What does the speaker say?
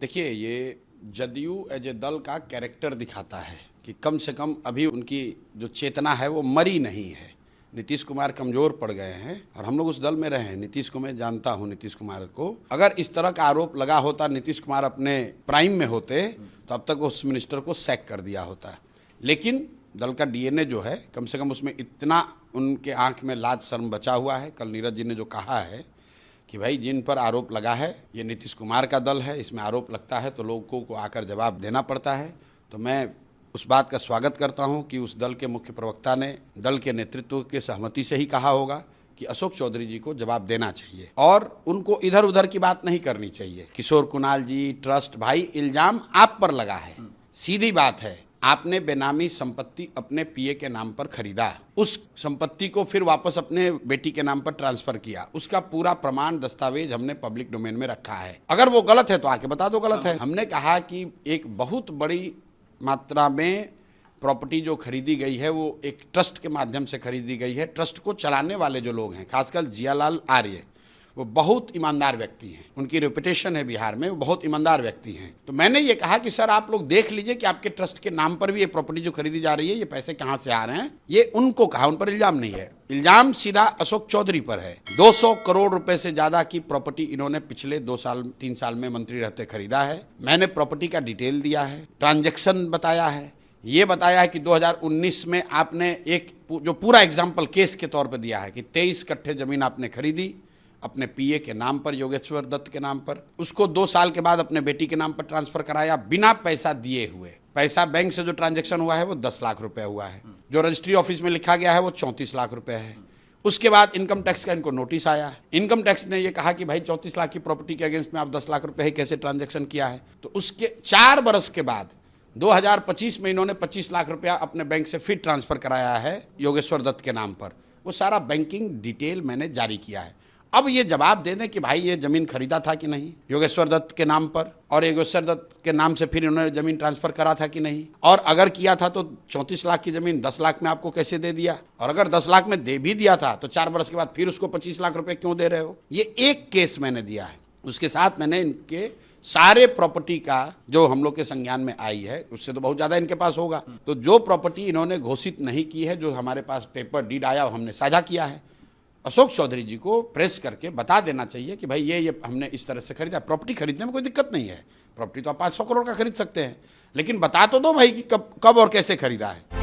देखिए, ये JDU as a दल का कैरेक्टर दिखाता है कि कम से कम अभी उनकी जो चेतना है वो मरी नहीं है। नीतीश कुमार कमज़ोर पड़ गए हैं और हम लोग उस दल में रहे हैं। नीतीश को मैं जानता हूं। नीतीश कुमार को अगर इस तरह का आरोप लगा होता, नीतीश कुमार अपने प्राइम में होते तो अब तक उस मिनिस्टर को सैक कर दिया होता। लेकिन दल का डीएनए जो है, कम से कम उसमें इतना उनके आंख में लाज शर्म बचा हुआ है। कल नीरज जी ने जो कहा है कि भाई जिन पर आरोप लगा है ये नीतीश कुमार का दल है, इसमें आरोप लगता है तो लोगों को आकर जवाब देना पड़ता है। तो मैं उस बात का स्वागत करता हूं कि उस दल के मुख्य प्रवक्ता ने दल के नेतृत्व के सहमति से ही कहा होगा कि अशोक चौधरी जी को जवाब देना चाहिए और उनको इधर उधर की बात नहीं करनी चाहिए। किशोर कुणाल जी, ट्रस्ट, भाई इल्जाम आप पर लगा है, सीधी बात है। आपने बेनामी संपत्ति अपने पीए के नाम पर खरीदा, उस संपत्ति को फिर वापस अपने बेटी के नाम पर ट्रांसफर किया, उसका पूरा प्रमाण दस्तावेज हमने पब्लिक डोमेन में रखा है। अगर वो गलत है तो आके बता दो गलत है। हमने कहा कि एक बहुत बड़ी मात्रा में प्रॉपर्टी जो खरीदी गई है वो एक ट्रस्ट के माध्यम से खरीदी गई है। ट्रस्ट को चलाने वाले जो लोग हैं, खासकर जियालाल आर्य, वो बहुत ईमानदार व्यक्ति हैं। उनकी रेपुटेशन है बिहार में, वो बहुत ईमानदार व्यक्ति हैं। तो मैंने ये कहा कि सर आप लोग देख लीजिए कि आपके ट्रस्ट के नाम पर भी ये प्रॉपर्टी जो खरीदी जा रही है, ये पैसे कहाँ से आ रहे हैं। ये उनको कहा, उन पर इल्जाम नहीं है। इल्जाम सीधा अशोक चौधरी पर है। 200 करोड़ रुपए से ज्यादा की प्रॉपर्टी इन्होंने पिछले 2-3 साल में मंत्री रहते खरीदा है। मैंने प्रॉपर्टी का डिटेल दिया है, ट्रांजैक्शन बताया है, ये बताया है कि 2019 में आपने एक जो पूरा एग्जाम्पल केस के तौर पर दिया है कि 23 कट्ठे जमीन आपने खरीदी अपने पीए के नाम पर, योगेश्वर दत्त के नाम पर, उसको 2 साल के बाद अपने बेटी के नाम पर ट्रांसफर कराया बिना पैसा दिए हुए। पैसा बैंक से जो ट्रांजैक्शन हुआ है वो 10 लाख रुपए हुआ है, जो रजिस्ट्री ऑफिस में लिखा गया है वो 34 लाख रुपए है। उसके बाद इनकम टैक्स का इनको नोटिस आया। इनकम टैक्स ने ये कहा कि भाई 34 लाख की प्रॉपर्टी के अगेंस्ट में आप 10 लाख रुपए कैसे ट्रांजैक्शन किया है। तो उसके 4 बरस के बाद 2025 में इन्होंने 25 लाख रुपया अपने बैंक से फिर ट्रांसफर कराया है योगेश्वर दत्त के नाम पर। वो सारा बैंकिंग डिटेल मैंने जारी किया है। अब ये जवाब दे दें कि भाई ये जमीन खरीदा था कि नहीं योगेश्वर दत्त के नाम पर, और योगेश्वर दत्त के नाम से फिर इन्होंने जमीन ट्रांसफर करा था कि नहीं, और अगर किया था तो 34 लाख की जमीन 10 लाख में आपको कैसे दे दिया, और अगर 10 लाख में दे भी दिया था तो 4 बरस के बाद फिर उसको 25 लाख रुपए क्यों दे रहे हो। ये एक केस मैंने दिया है। उसके साथ मैंने इनके सारे प्रॉपर्टी का जो हम लोग के संज्ञान में आई है, उससे तो बहुत ज्यादा इनके पास होगा, तो जो प्रॉपर्टी इन्होंने घोषित नहीं की है, जो हमारे पास पेपर डीड आया हमने साझा किया है। अशोक चौधरी जी को प्रेस करके बता देना चाहिए कि भाई ये हमने इस तरह से खरीदा। प्रॉपर्टी खरीदने में कोई दिक्कत नहीं है, प्रॉपर्टी तो आप 500 करोड़ का खरीद सकते हैं, लेकिन बता तो दो भाई कि कब और कैसे खरीदा है।